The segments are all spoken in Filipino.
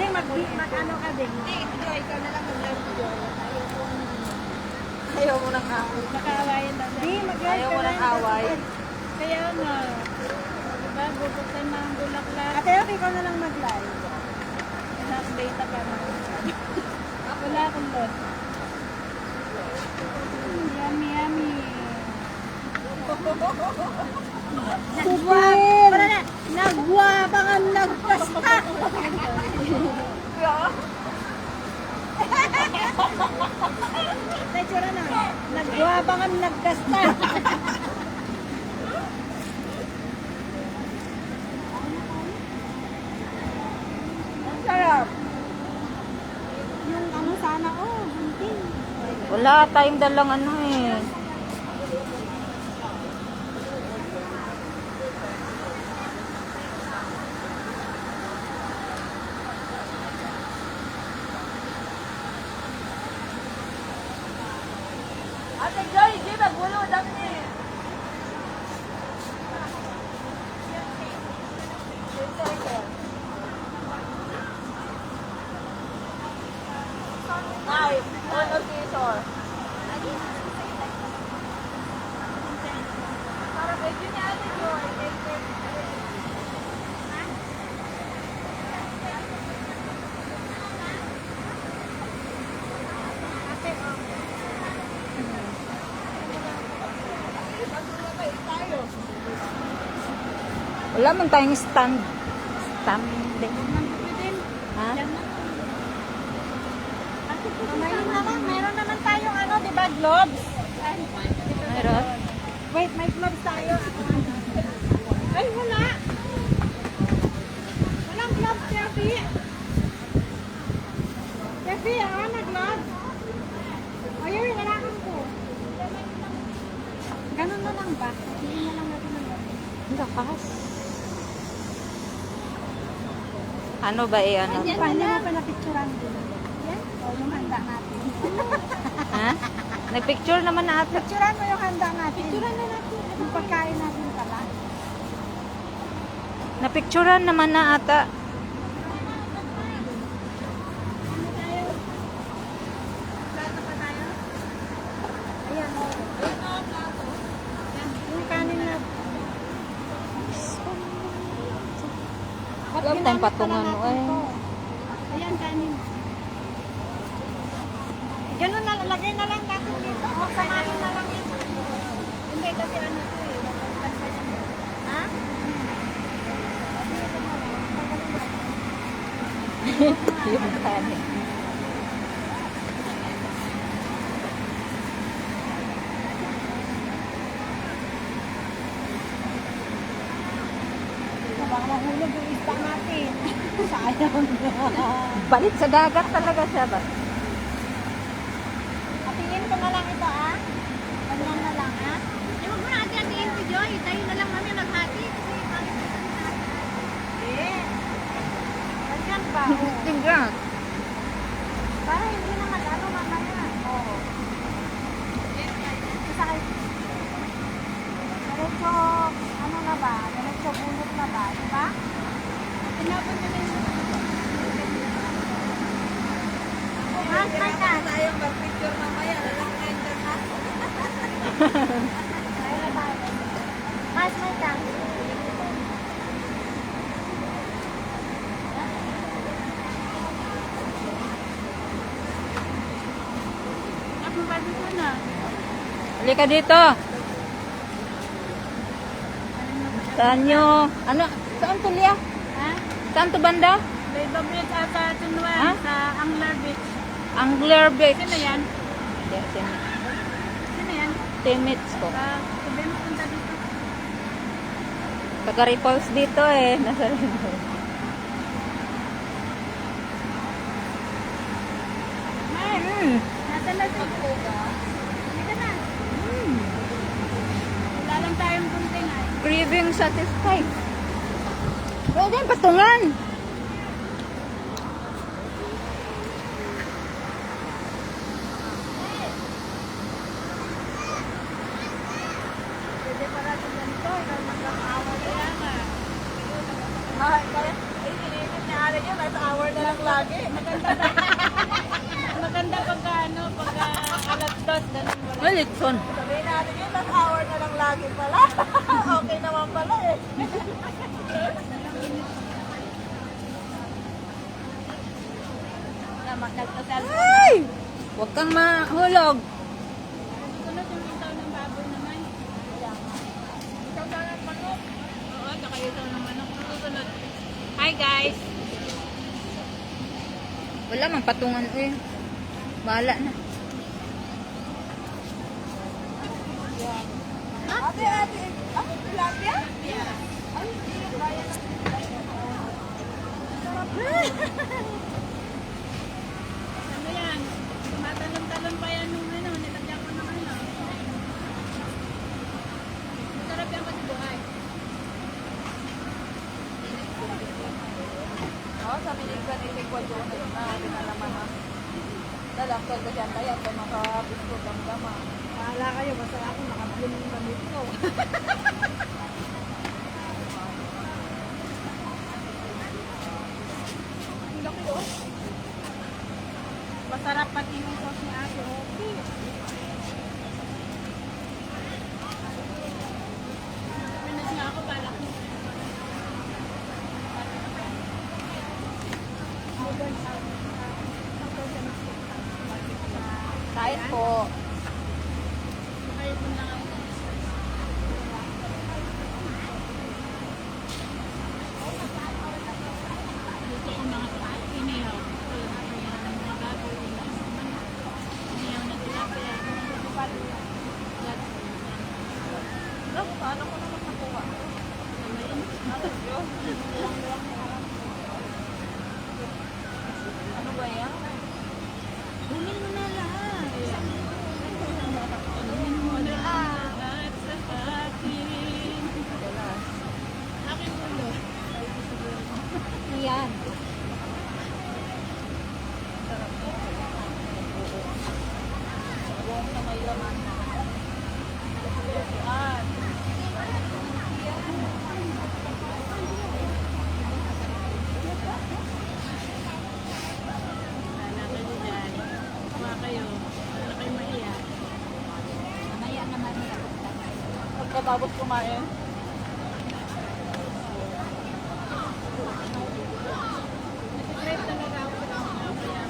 Hindi, mag-ano ka din. Hindi, Joy, ikaw na lang mag-live ko, Joy. Ayaw mo ng away. Nakaawayan daw. Hindi, mag-live Ayaw ka mo lang. ng away. Kaya nga. Diba, bubuksan na ang bulaklak. Ate, okay, ikaw na lang mag-live. Na-update ka na. Wala akong lot. Yummy, yummy. Super! Nagwabangan nagkasta! Naitsura na. Nagwabangan nagkasta! Ang sarap. Yung ano sana, bunting. Wala tayong dalang ano eh. Ate Joy, di ba gulo dami ni? Knife, ano scissor? Para medyo niya Ate Joy. Wala man tayong stand. Stand din. Ha? Meron naman tayong ano, di ba, gloves? Mayroon? Wait, may gloves tayo. Ay, wala. Walang gloves, Jeffy. Jeffy, nag-gloves. Ayun, wala kang po. Ganun na lang ba? Hindi na lang natin ang gloves. Ang lakas. Ano ba eh, ano? Paano mo pa napicturan din? Yan? O, yung handa natin. Ha? Nagpicture naman na ata. Picturan mo yung handa natin. Picturan na natin. Yung pagkain natin pala. Napicturean naman na ata. Ayan, o. Yung kanin na. Wala tayong patungan mo eh. Ayan, kanin. Ganun na, lagay na lang natin dito. O, samahin na lang yun. Hindi, kasi ano to eh. Ha? Yung kanin. Baka mahulog yung isda natin. Sayang. Balik sa dagat talaga siya ba? Hatiin ko na lang ito, ah. Ganyan na lang, ah. Huwag mo na hati-hatiin si Joy. Tayo na lang kami naghati. Eh. Ganyan ba? Oo. Tingnan. Para hindi na mag-ano mamaya. Oo. Sakay. Diretso, ano na ba? Diretso bunot na ba? Diba? Tinapon nyo na yung Mas may ka. Tayong mag-picture mamaya. Lalaki na Mas may ka. Ako ba dito na? Halika dito. Saan nyo? Ano? Saan to, Lia? Ha? Saan to banda? Leyva Bridge ata Tunwan Ha? sa Angler Beach. Angler Beach. Sino yan? Hindi, Sino yan? teammates ko. Sabi mo punta dito. Taga-repulse dito eh. Nasa rin. Nasa lasig ko ba? Dito na. Wala lang tayong gunting ay. Craving satisfied. Pwede yung patungan. Pwede para sa ganito. Ikaw mag-awa. Kaya nga. Mahal ka Iniinit ni Ate Jo, nasa hour na lang lagi. Maganda pagka ano, pagka alas 2, ganun mo lang. Litson. Sabihin natin yun, nasa hour na lang lagi pala. Okay naman pala eh. Na magkagtasal. Ay! Huwag kang mahulog. Sunod yung isaw ng baboy naman. Isaw daw ng manok. Oo, saka isaw ng manok. Susunod. Hi guys! Wala mang patungan eh. Bahala na. Ate, ano, tilapia? Yeah. Ay, hindi yung kaya ng ano yan? Tumatalon-talon pa yan nung ano, nilagyan ko ng ano. Sarap yan kasi buhay. Oo, sabi niya sa niligwad doon na pinalaman na. Dalaktal ka dyan tayo, ito makabiskot ang gama. Bahala kayo, basta ako nakabili ng gamit ko. Ang laki oh. Masarap pati yung sauce ni Ate Opi. Pinas nga ako, balak mo. Kain po. Ayun mo na nga. Gusto ko mga inihaw. Inihaw ng mga baboy, inihaw ng tilapia. Paano ko naman nakuha? Ano ba yan? Kunin mo na lahat. Kunin mo na lahat sa akin. Akin ulo. Ayan. Buong na may laman. Yan. Wala kayo dyan. Kuha kayo. Wala kayo maiya. Mamaya naman. Pagkatapos kumain. Nag-crave talaga ako ng kaya.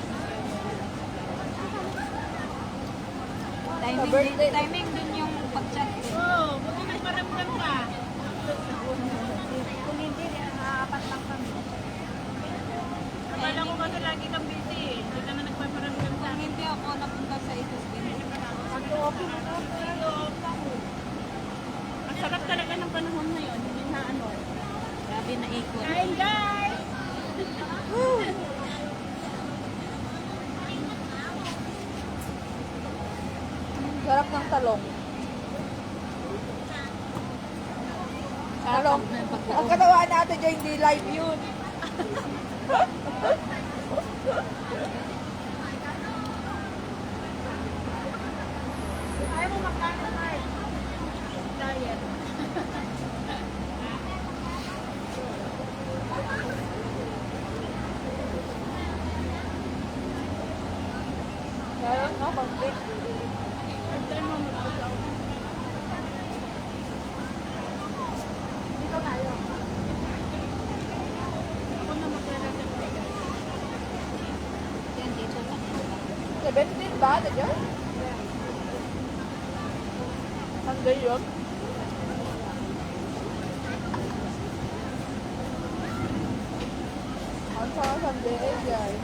Timing din yung pag-chat. Oo, buti nagparamdam ka. Kung hindi, apat lang kami. Akala ko kasi lagi kang busy. Hindi ka na nagpaparamdam sa Kung akin. hindi ako napunta sa isos din. Ang sarap talaga ng panahon na yun. Hindi na ano. Grabe na ikot. Kain guys! Sarap ng talong. Talong. Ang katawan natin dyan, hindi live yun. Ayaw mo makain na kain. Diet. Meron no, konti. Antay mo mag-usaw. Dito tayo. Ako na maglalagay ko guys. Yan dito. 17 ba? Ito dyan? Sunday yun? Ang sa Sunday eh guys.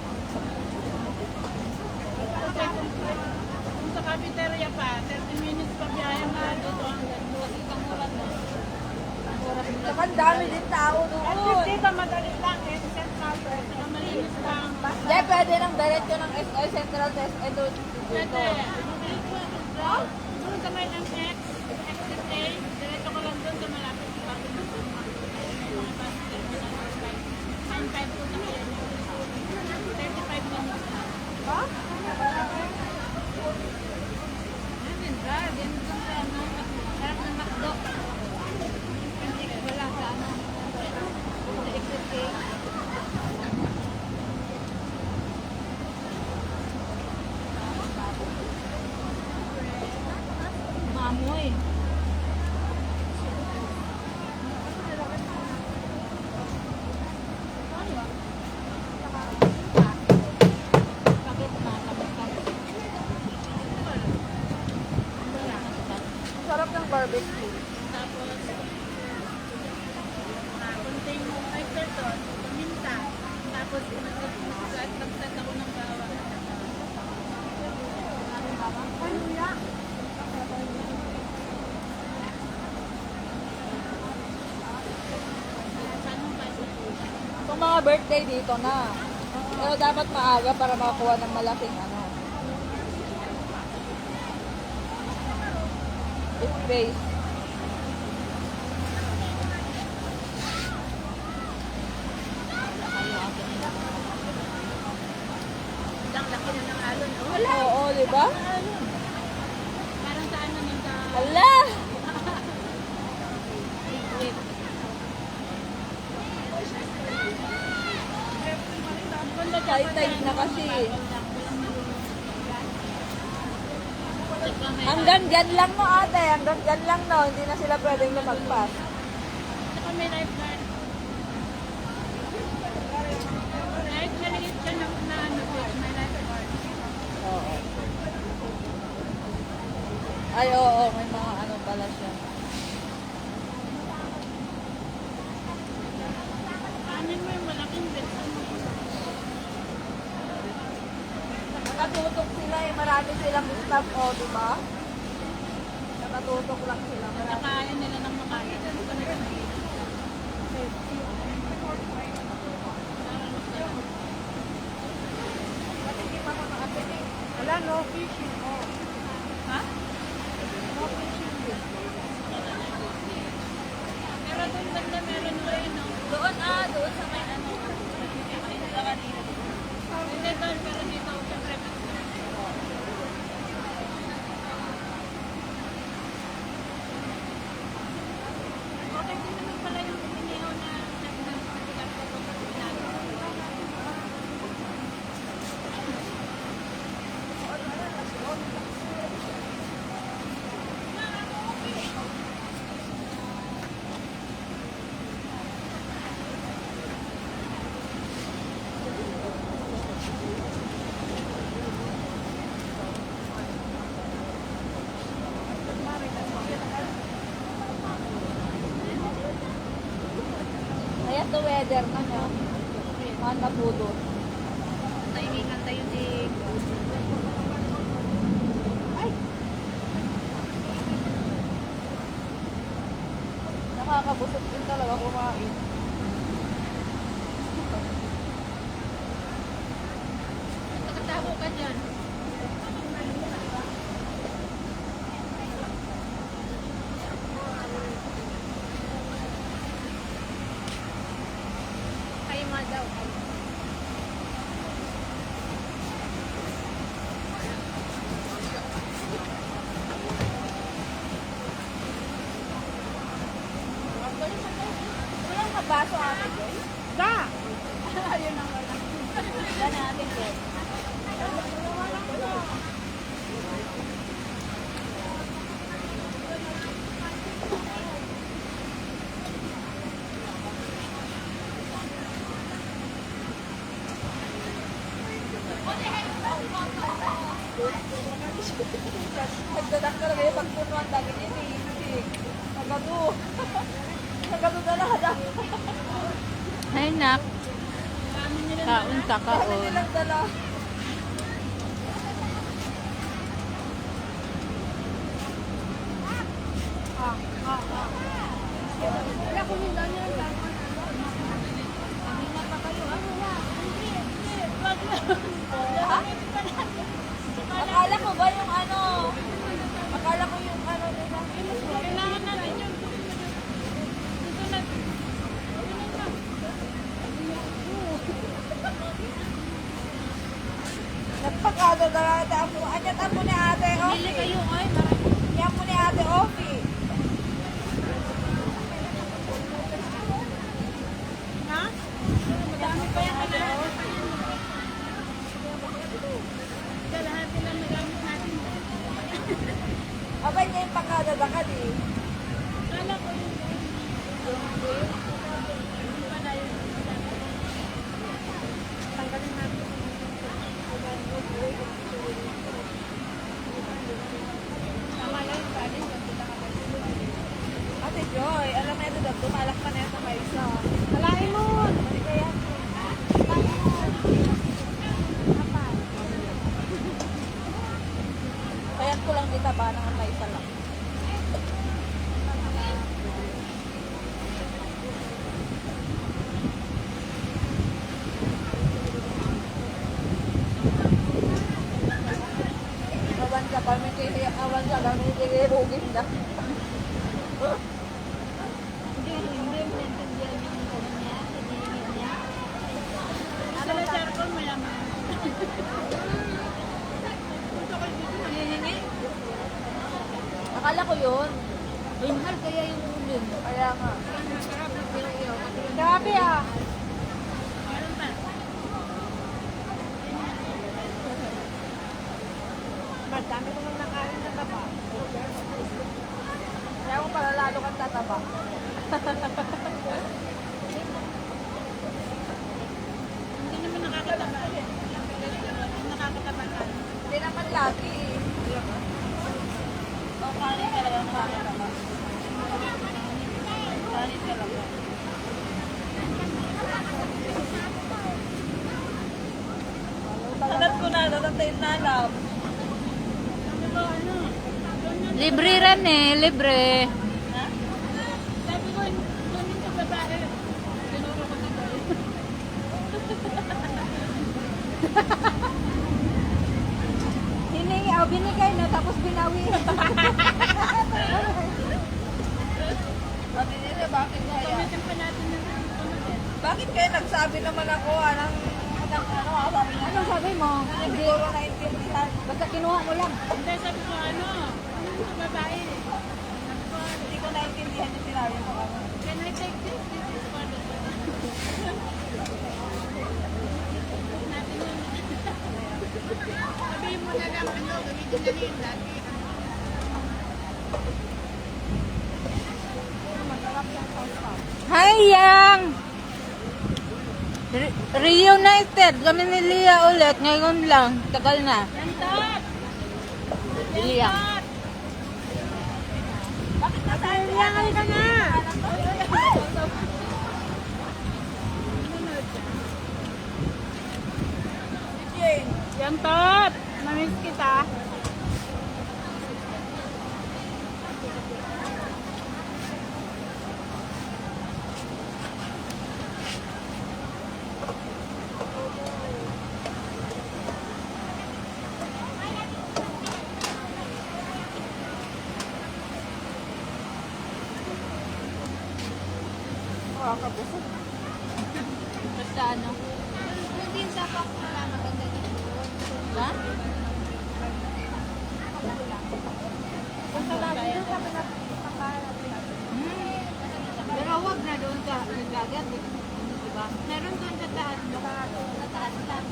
Kung sa cafeteria pa, 30 minutes pa biyahe nga dito ang kamura na. Saka ang dami din tao doon. At least dito madali lang eh. Central Park. Saka malinis lang. Hindi, pwede nang diretso ng SI Central Test. Ito, Pwede. Mabilis mo. Doon sa may MX, Exit A, diretso ko lang doon sa malapit sa bago ng Suma. Mga bus terminal 9.5 po sa kaya. 35 minutes na. Ha? Namin ba? Yan doon sa ano. Sarap ng McDo. Wala sa ano. Sa exit Ang mga birthday dito na. Pero dapat maaga para makakuha ng malaking ano. Space. Ang laki na ng alon. Oh. Oo, di ba? Parang sa ano nung sa... Hala! High tide na kasi. Hanggang dyan lang no ate, hanggang dyan lang no. Hindi na sila pwedeng lumagpas. Saka may lifeguard. Kahit maliit siya na ano po, may lifeguard. Oo. Ay, oo, may mga ano pala siya. Kanin mo yung malaking bed. Nakatutok sila eh, marami silang staff o, di ba? Nakatutok lang sila. Marami. Nakaya nila ng makain. Wala, no fishing. Oh. Ha? No fishing din. Pero doon banda meron mo yun, no? Doon doon sa may ano. Hindi doon, pero dito, syempre. Okay din naman pala yung inihaw na nagpapatigas ko sa Pinado. Ayan the weather na no. Manda po doon. Tayo tayo din. Nakakabusog din talaga kumain. Nakatago ka dyan. Kayo nga daw. Walang kabaso ate Joy? Da! Ayun ang wala. Wala natin Joy. Nagdadak talaga yung pagpunuan dami ini. Nagado. Nagado na lahat. Ay, nak. Kami nila Kaon ka Dami kaon. nilang dala. Wala kung hindi nyo lang dapat. Kanina pa kayo. Wala. Ha? Akala ko ba yung ano? Akala ko yung ano nila. kailangan natin yung dito na. Nagpakado na ate ako. Anyat ako ni ate Bili Ofi. kayo. Ay, marami. Yan mo ni ate Ofi. Ha? Madami pa yan. Kalahati pa yan. Kalahati lang nagamit natin. Abay niya yung pakadadakad eh. Kala ko yun. Yung pala yun. Tanggalin natin. Tama lang yung kanin. Kami kaya awan sa kami kaya rugin na. Hindi maintindihan yung ano niya, hinihingi niya. Sila circle mayaman. Hinihingi. Akala ko yun. Ay, mahal kaya yung ulim. Kaya nga. Grabe ah. Meron pa. Dami ko nang nakain na taba. Kaya ko pala lalo kang tataba. Hindi naman nakakataba. Nakakataba ka. Hindi naman lagi eh. O, kanin talaga nakakataba. Kanin talaga. Alam ko na, natatayin na alam. Sabi ko ano, doon yun. Libre rin eh, libre. Sabi ko, doon yun sa babae. Tinuro ko na doon. Hiningi, binigay na tapos binawi. Sabi nila, bakit kaya? Tumitin pa natin ng tumitin. Bakit kaya nagsabi naman ako ng ano, sabi niya, Anong sabi mo? hindi ko naintindihan. Basta kinuha mo lang. Hindi, sabi ko ano, sa babae. Sabi ko, Hindi ko naintindihan yung sinabi ko. can I take this? This is for the natin yun. Sabihin mo na lang, ano, gamitin na rin dati. Hi, Yang! Reunited kami ni Lia ulit. Ngayon lang. Tagal na. Yan, Tot! Lia. Bakit nasaan Kaya ka na. Jane? Yan, Tot! Mamiss kita. Nakakabusog. Basta ano? Hindi sa pak na maganda dito. Ha? Basta lagi doon kami napakaharap. Pero huwag na doon sa nagdagat. Diba? Meron doon sa taas. Sa taas lang.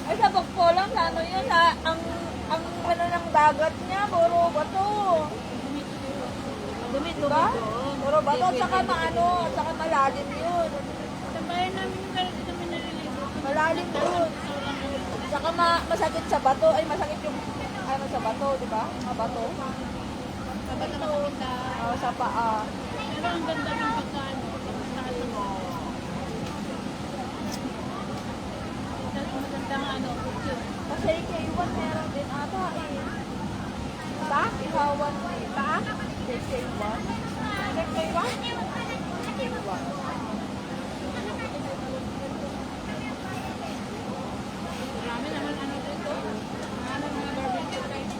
Ay, sa Bokpolang, sa ano yun ha? Ang ano ng dagat niya, puro bato. Dumi Diba? doon. Puro bato, at saka maano, at saka malalim yun. Sa bayan namin yung dalawa namin naliligo. Malalim yun. Saka masakit sa bato, ay masakit yung ano sa bato, di ba? Mga bato. Sa bato makakita. Sa paa. Pero ang ganda ng pagkaano. Pagkaano mo. Magandang ano, picture. Kasi K1 meron din ata eh. Ba? Ihawan mo eh. Ba? K1? K1? K1. Marami naman ano dito. Marami mga barbecue type.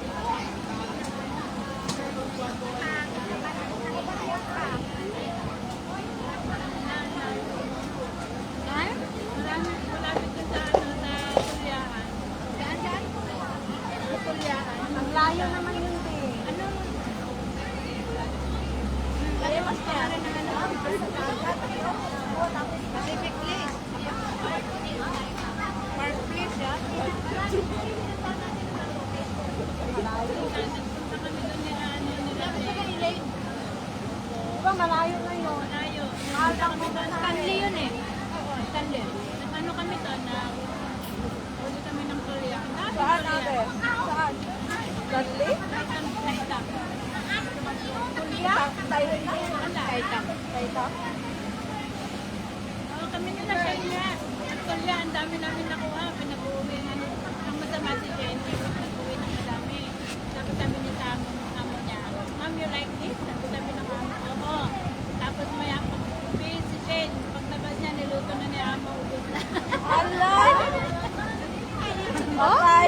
Marami, malapit din sa ano, sa Kulyaan. Saan? Kulyaan. Ang layo naman yun eh. Ano? Ay, mas Para na ano. Pacific Place. Park Place yan. Punta kami doon nila, ano, nila. Diba malayo na yun? Malayo. Mahal lang mo na. Stanley yun eh. Oo, Stanley. Ano kami doon na uli kami ng Kulyaan. Saan ate? Saan? Stanley? Naitang. Tayo na? Naitang. Tayo? Oo, kami nila siya nga. At Kulyaan, ang dami namin nakuha. Pinag-uwi na. Ang masama si Jenny. Pinag-uwi na madami. Tapos sabi ni Tamo, amo niya, Mom, you like this? Sabi ng amo, oo. Tapos maya, si Jen, paglabas niya, niluto na ni amo. Ubus na. Ala! Patay!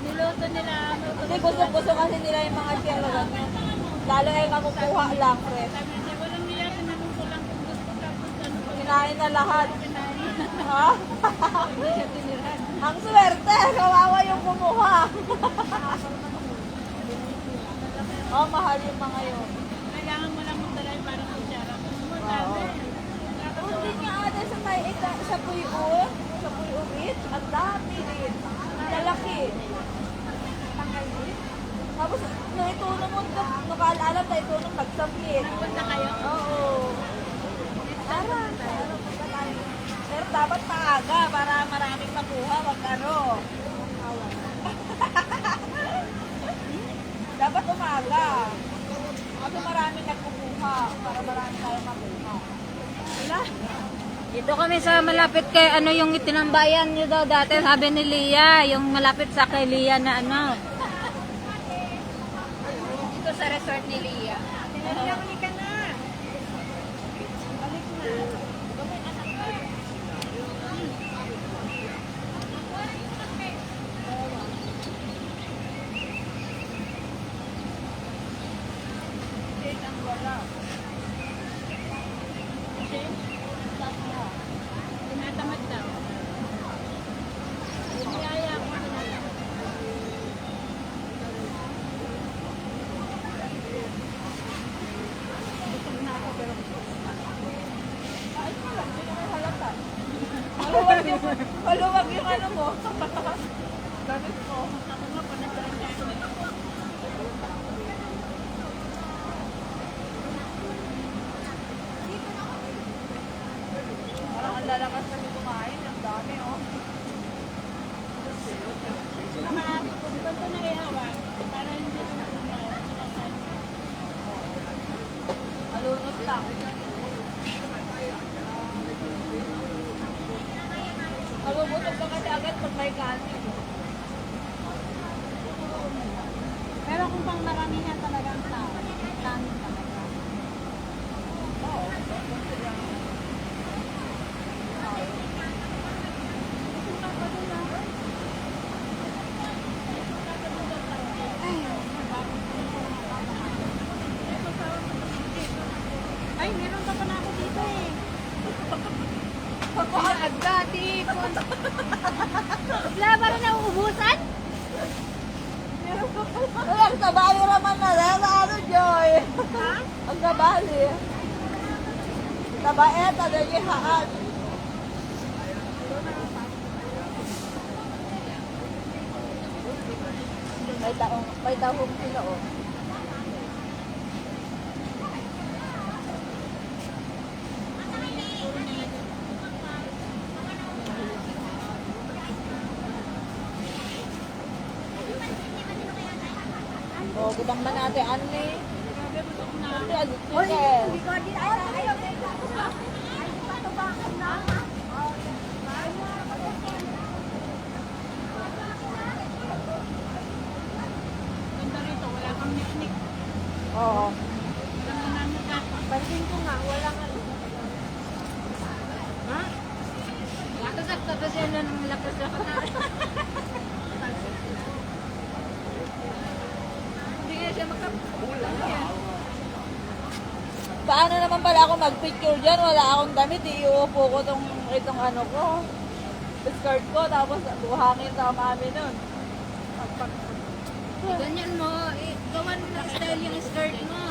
Niluto nila amo. Hindi, gusto kasi nila yung mga shell na ganyan. Lalo ay makukuha lang, fresh. Sabi niya, walang niya, tinanong ko lang kung gusto tapos ano ko Kinain na lahat. kinain niya. Ha? Hindi siya tinirhan. Ang swerte, kawawa yung kumuha. Oh, mahal yung mga yun. Kailangan mo lang magdala yung parang kutsara. Mo, Oo. dami. Oh, hindi nga ate sa may sa Puyo, sa Puyo Beach, ang dami rin. Ang lalaki. Tapos, naitulong mo, nakaalala tayo itulong nagsapit. Punta kayo. Oo. Tara, punta tayo. Pero dapat maaga para maraming makuha, wag ano. Dapat umaga. Kasi maraming nagkukuha para marami tayong makuha. Wala. Dito kami sa malapit kay ano yung itinambayan niyo daw dati, sabi ni Lia, yung malapit sa kay Lia na ano. Dito sa resort ni Lia. Balik ka na. Balik na. Kasi, tinatamad daw. Yung niyaya ko, tinatamad. Busog na ako, pero Ayos mo lang, hindi naman halata. Maluwag yung ano mo. Gamit mo. ako nga pa nagkaroon. Parang ang lalakas kasi kumain. Ang dami, oh. Kung ba ito naihawan, para hindi ko sumasan. Malunod lang. Malubutog ka kasi agad pag may kanin. Pero kung pang maramihan talaga ang tao, kanin talaga. Oo. Ay, meron pa na ako dito eh. Pagkuhan Dati, wala ba rin nauubusan? Ay, ang kabali naman na rin. Ano, Joy? Ha? Ang kabali. Tabaeta, nagihaan. May tahong sila, oh. Oh, gudang ba natin, ano ni? Ano, Ganda rito, wala kang miknik. Oo. Walang ginamit ka. Pansin ko nga, walang ano. Ha? Sakto-sakto kasi ano nung lakas na Hindi nga siya makapulang yan. Paano naman pala ako mag-picture dyan? Wala akong damit. Iuupo ko itong ano ko. Skirt ko. Tapos buhangin sa mami nun. Ganyan mo, gawan mo ng style yung skirt mo.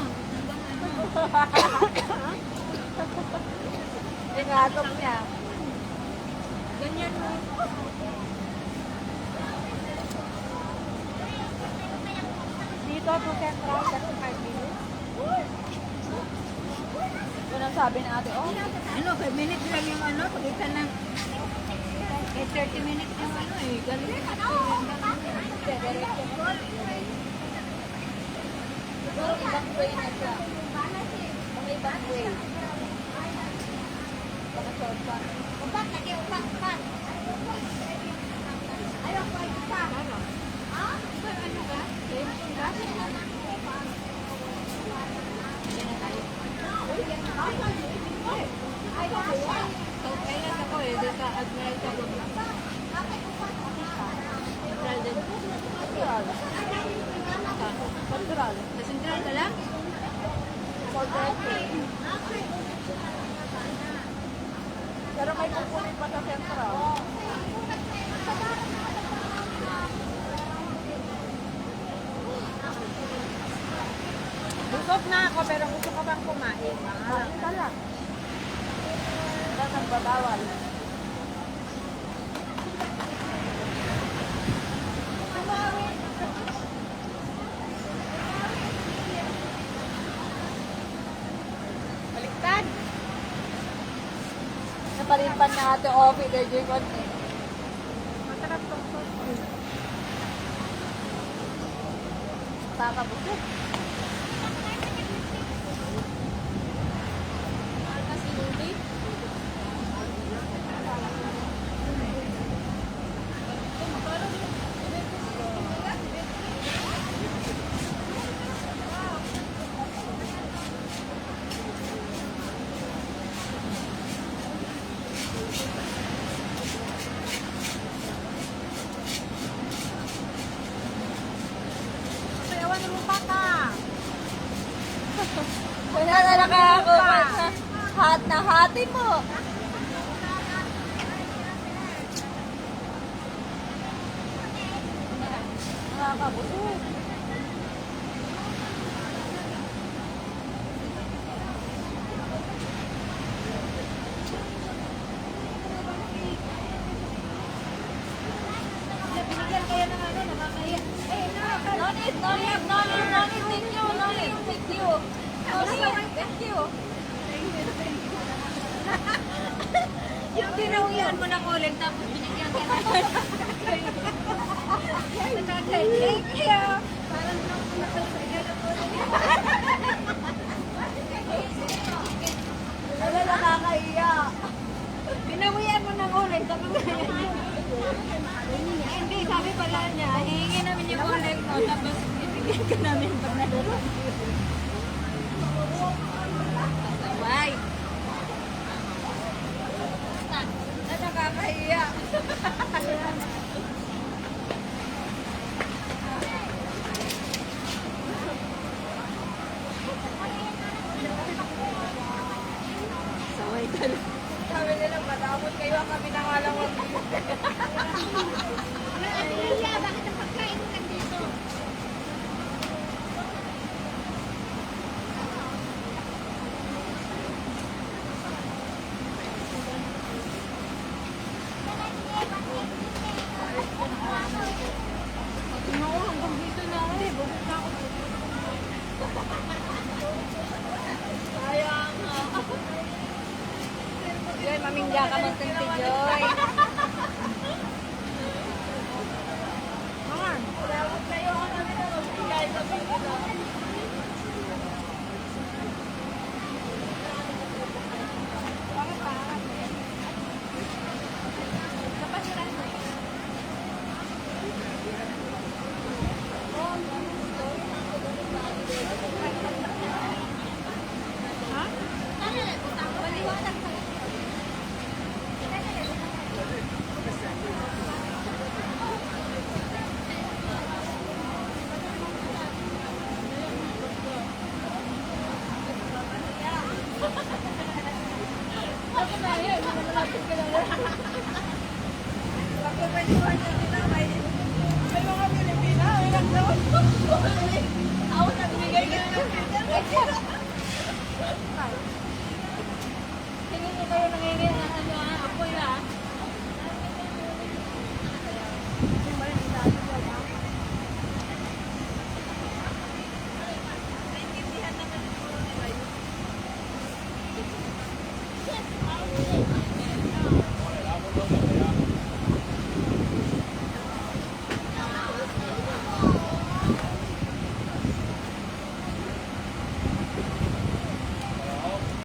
Ingatong niya. Ganyan mo. Dito to Central, kasi 5 minutes. Yun ang sabi ng ate. Oh, Ano, 5 minutes lang yung ano, pagitan ng 30 minutes yung ano eh. Galing. siguro ibang way na siya. Mga ibang way. Baka shortcut. Upat, lagi upat, upat. Ayaw ko ay isa. Ha? Ano ka? Ay, So, kailan ako eh, doon sa Admiral sa Lubang. Yan. Central. Sa Central ka lang? 4:30. Pero may kukunin pa sa Central. Busog na ako, pero gusto ko bang kumain? Kumain ka lang. Wala nang babawal. Baliktad. Napalipan na ate Ovi kay Joy Conte. Masarap tong sauce. Kakabusog. Kasi hindi. Sayawan mo pa ka. Wala na nakakuha sa hat na hati mo. Nakakabusog. Binigyan kayo ng ano, nakakaya. No need, no need, no need, no need. Thank you, no need. Thank you. No need, thank you. Yung tinawian mo ng ulit, tapos binigyan ka na. Thank you. Parang nakasaya na po. Wala nakakahiya. Binawian mo ng ulit, tapos hindi, sabi pala niya, hihingi namin yung ulit mo, tapos ibigyan ka namin pag nadalo. Sabay. Nakakahiya. Saway talaga. Sabi nila, matamot kayo ang kami ng alam mo. Bakit ang pagkain mo nandito? Hanggang dito na ako eh. Bubuk na ako. Sayang. Joy, mamingga ka mo si Joy. Naman. Salamat kayo. Guys, May mga Pilipina, may nagdawat. ako nagbigay ka ng Tingin niyo kayo nangingin ng ano ha? Apoy ha? Yes,